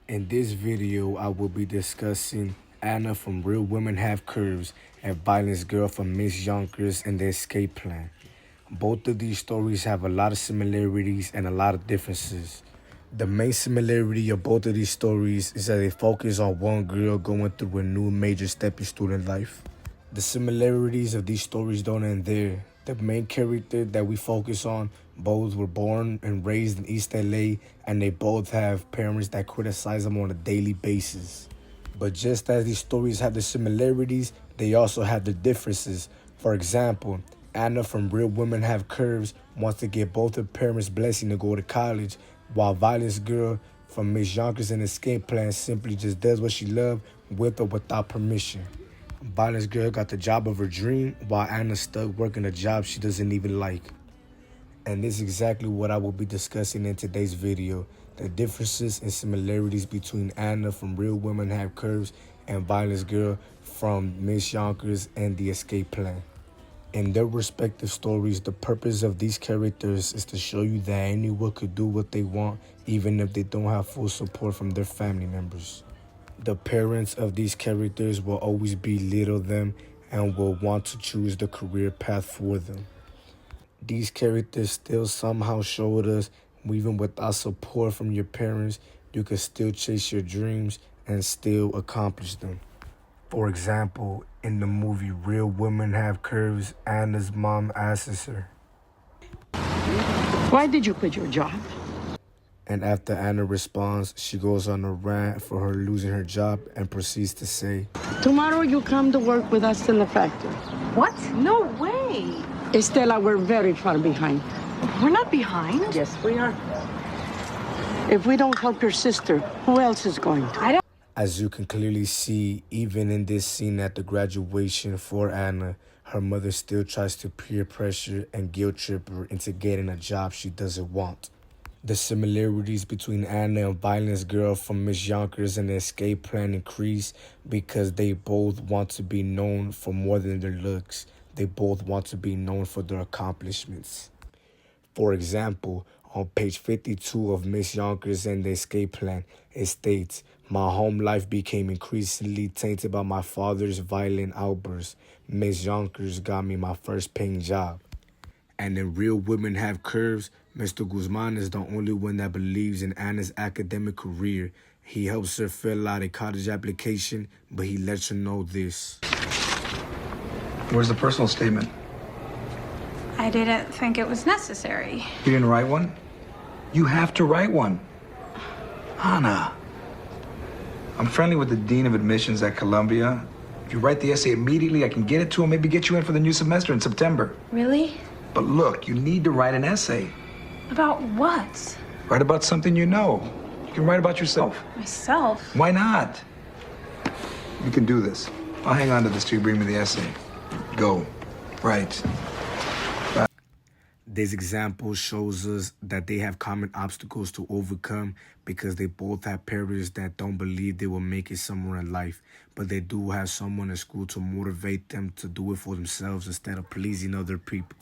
In this video, I will be discussing Anna from Real Women Have Curves and Violence Girl from Miss Yonkers and the Escape Plan. Both of these stories have a lot of similarities and a lot of differences. The main similarity of both of these stories is that they focus on one girl going through a new major step in student life. The similarities of these stories don't end there. The main character that we focus on, both were born and raised in East LA, and they both have parents that criticize them on a daily basis. But just as these stories have the similarities, they also have the differences. For example, Anna from Real Women Have Curves wants to get both her parents' blessing to go to college, while Violence Girl from Miss Yonkers and Escape Plan simply just does what she loves with or without permission. Violence Girl got the job of her dream, while Anna's stuck working a job she doesn't even like. And this is exactly what I will be discussing in today's video, the differences and similarities between Anna from Real Women Have Curves and Violence Girl from Miss Yonkers and the Escape Plan. In their respective stories, the purpose of these characters is to show you that anyone could do what they want, even if they don't have full support from their family members. The parents of these characters will always belittle them and will want to choose the career path for them. These characters still somehow showed us, even without support from your parents, you can still chase your dreams and still accomplish them. For example, in the movie Real Women Have Curves, Anna's mom asks her, "Why did you quit your job?" and after Anna responds, she goes on a rant for her losing her job and proceeds to say, "Tomorrow you come to work with us in the factory." What? No way. Estela, we're very far behind. We're not behind. Yes, we are. If we don't help your sister, who else is going to? As you can clearly see, even in this scene at the graduation for Anna, her mother still tries to peer pressure and guilt trip her into getting a job she doesn't want. The similarities between Anna and Violence Girl from Miss Yonkers and the Escape Plan increase because they both want to be known for more than their looks. They both want to be known for their accomplishments. For example, on page 52 of Miss Yonkers and the Escape Plan, it states, "My home life became increasingly tainted by my father's violent outbursts. Miss Yonkers got me my first paying job." And in Real Women Have Curves, Mr. Guzman is the only one that believes in Anna's academic career. He helps her fill out a college application, but he lets her know this. Where's the personal statement? I didn't think it was necessary. You didn't write one? You have to write one. Anna. I'm friendly with the Dean of Admissions at Columbia. If you write the essay immediately, I can get it to him, maybe get you in for the new semester in September. Really? But look, you need to write an essay. About what? Write about something you know. You can write about yourself. Myself? Why not? You can do this. I'll hang on to this till you bring me the essay. Go. Write. This example shows us that they have common obstacles to overcome because they both have parents that don't believe they will make it somewhere in life, but they do have someone in school to motivate them to do it for themselves instead of pleasing other people.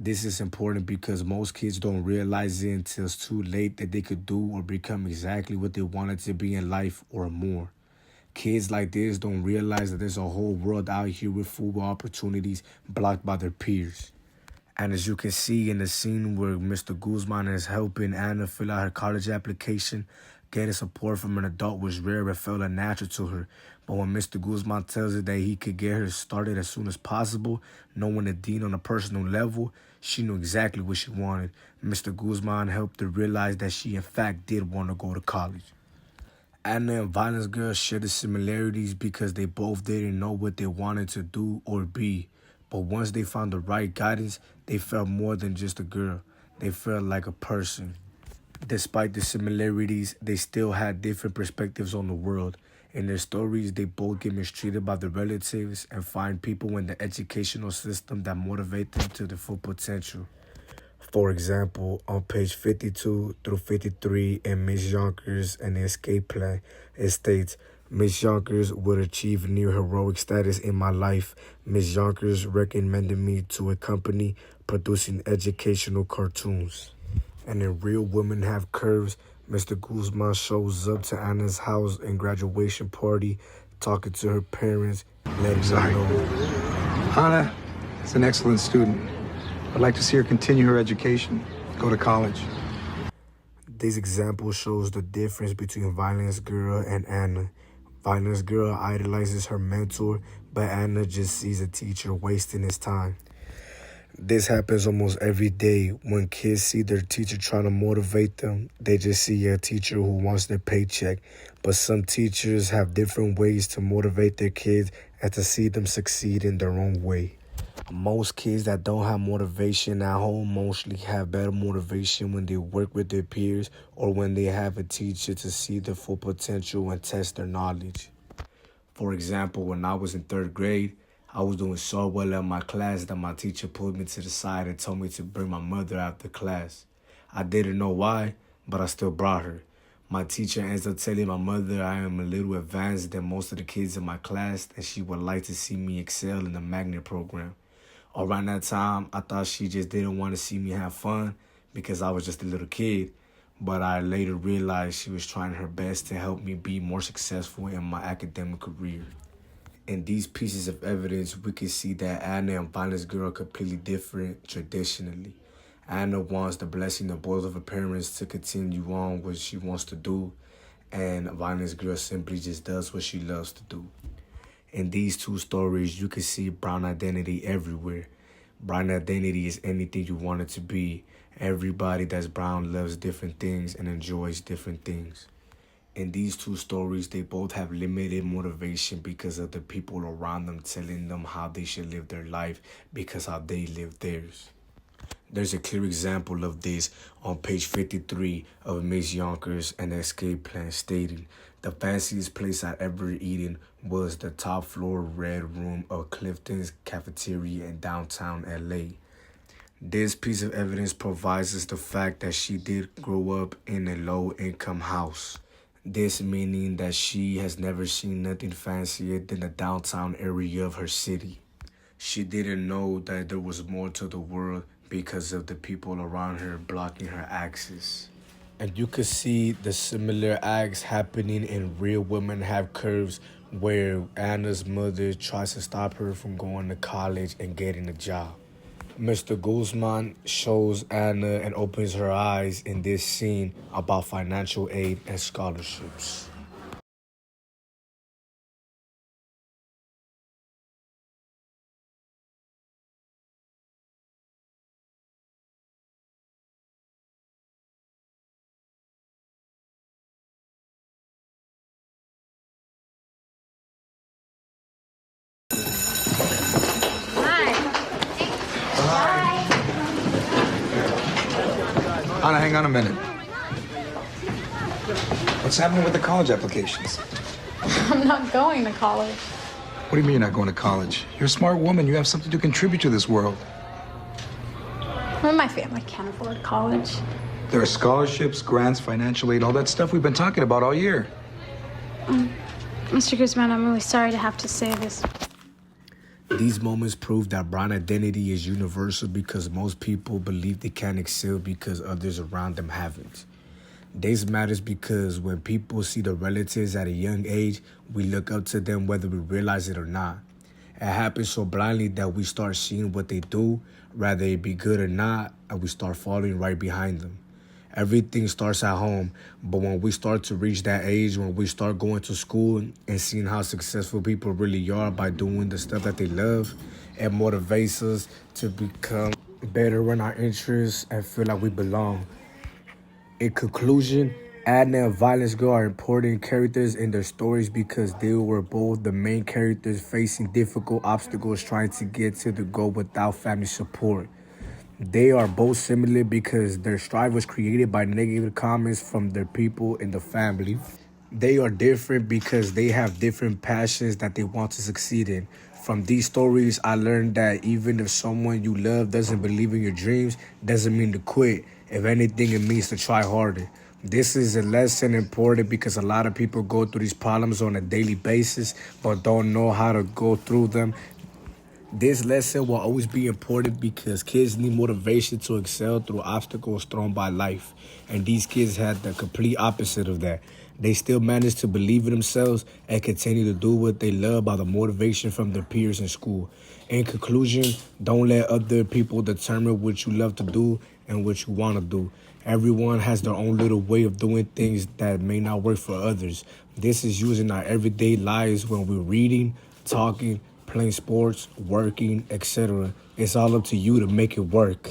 This is important because most kids don't realize it until it's too late that they could do or become exactly what they wanted to be in life or more. Kids like this don't realize that there's a whole world out here with full opportunities blocked by their peers. And as you can see in the scene where Mr. Guzman is helping Anna fill out her college application, getting support from an adult was rare and felt unnatural to her. But when Mr. Guzman tells her that he could get her started as soon as possible, knowing the dean on a personal level, she knew exactly what she wanted. Mr. Guzman helped her realize that she in fact did want to go to college. Anna and Violence Girl share the similarities because they both didn't know what they wanted to do or be. But once they found the right guidance, they felt more than just a girl. They felt like a person. Despite the similarities, they still had different perspectives on the world. In their stories, they both get mistreated by their relatives and find people in the educational system that motivate them to their full potential. For example, on page 52 through 53 in Miss Yonkers and the Escape Plan, it states, "Miss Yonkers would achieve near heroic status in my life. Miss Yonkers recommended me to a company producing educational cartoons." And in Real Women Have Curves, Mr. Guzman shows up to Anna's house and graduation party, talking to her parents, letting them know. Anna is an excellent student. I'd like to see her continue her education, go to college. This example shows the difference between Violence Girl and Anna. Violence Girl idolizes her mentor, but Anna just sees a teacher wasting his time. This happens almost every day when kids see their teacher trying to motivate them. They just see a teacher who wants their paycheck. But some teachers have different ways to motivate their kids and to see them succeed in their own way. Most kids that don't have motivation at home mostly have better motivation when they work with their peers or when they have a teacher to see their full potential and test their knowledge. For example, when I was in 3rd grade, I was doing so well in my class that my teacher pulled me to the side and told me to bring my mother after class. I didn't know why, but I still brought her. My teacher ends up telling my mother I am a little advanced than most of the kids in my class and she would like to see me excel in the magnet program. Around that time, I thought she just didn't want to see me have fun because I was just a little kid. But I later realized she was trying her best to help me be more successful in my academic career. In these pieces of evidence, we can see that Anna and Violence Girl are completely different traditionally. Anna wants the blessing of both of her parents to continue on what she wants to do, and Violence Girl simply just does what she loves to do. In these two stories, you can see brown identity everywhere. Brown identity is anything you want it to be. Everybody that's brown loves different things and enjoys different things. In these two stories, they both have limited motivation because of the people around them telling them how they should live their life because how they live theirs. There's a clear example of this on page 53 of Miss Yonkers' An Escape Plan stating, the fanciest place I'd ever eaten was the top floor red room of Clifton's cafeteria in downtown LA. This piece of evidence provides us the fact that she did grow up in a low-income house. This meaning that she has never seen nothing fancier than the downtown area of her city. She didn't know that there was more to the world because of the people around her blocking her access. And you could see the similar acts happening in Real Women Have Curves, where Anna's mother tries to stop her from going to college and getting a job. Mr. Guzman shows Anna and opens her eyes in this scene about financial aid and scholarships. Anna, hang on a minute. What's happening with the college applications? I'm not going to college. What do you mean you're not going to college? You're a smart woman. You have something to contribute to this world. Well, my family can't afford college. There are scholarships, grants, financial aid, all that stuff we've been talking about all year. Mr. Guzman, I'm really sorry to have to say this. These moments prove that brown identity is universal because most people believe they can't excel because others around them haven't. This matters because when people see the relatives at a young age, we look up to them whether we realize it or not. It happens so blindly that we start seeing what they do, whether it be good or not, and we start following right behind them. Everything starts at home, but when we start to reach that age, when we start going to school and seeing how successful people really are by doing the stuff that they love, it motivates us to become better in our interests and feel like we belong. In conclusion, Adna and Violence Girl are important characters in their stories because they were both the main characters facing difficult obstacles trying to get to the goal without family support. They are both similar because their strife was created by negative comments from their people in the family. They are different because they have different passions that they want to succeed in. From these stories, I learned that even if someone you love doesn't believe in your dreams, doesn't mean to quit. If anything, it means to try harder. This is a lesson important because a lot of people go through these problems on a daily basis but don't know how to go through them. This lesson will always be important because kids need motivation to excel through obstacles thrown by life. And these kids had the complete opposite of that. They still managed to believe in themselves and continue to do what they love by the motivation from their peers in school. In conclusion, don't let other people determine what you love to do and what you want to do. Everyone has their own little way of doing things that may not work for others. This is using our everyday lives when we're reading, talking, playing sports, working, etc. It's all up to you to make it work.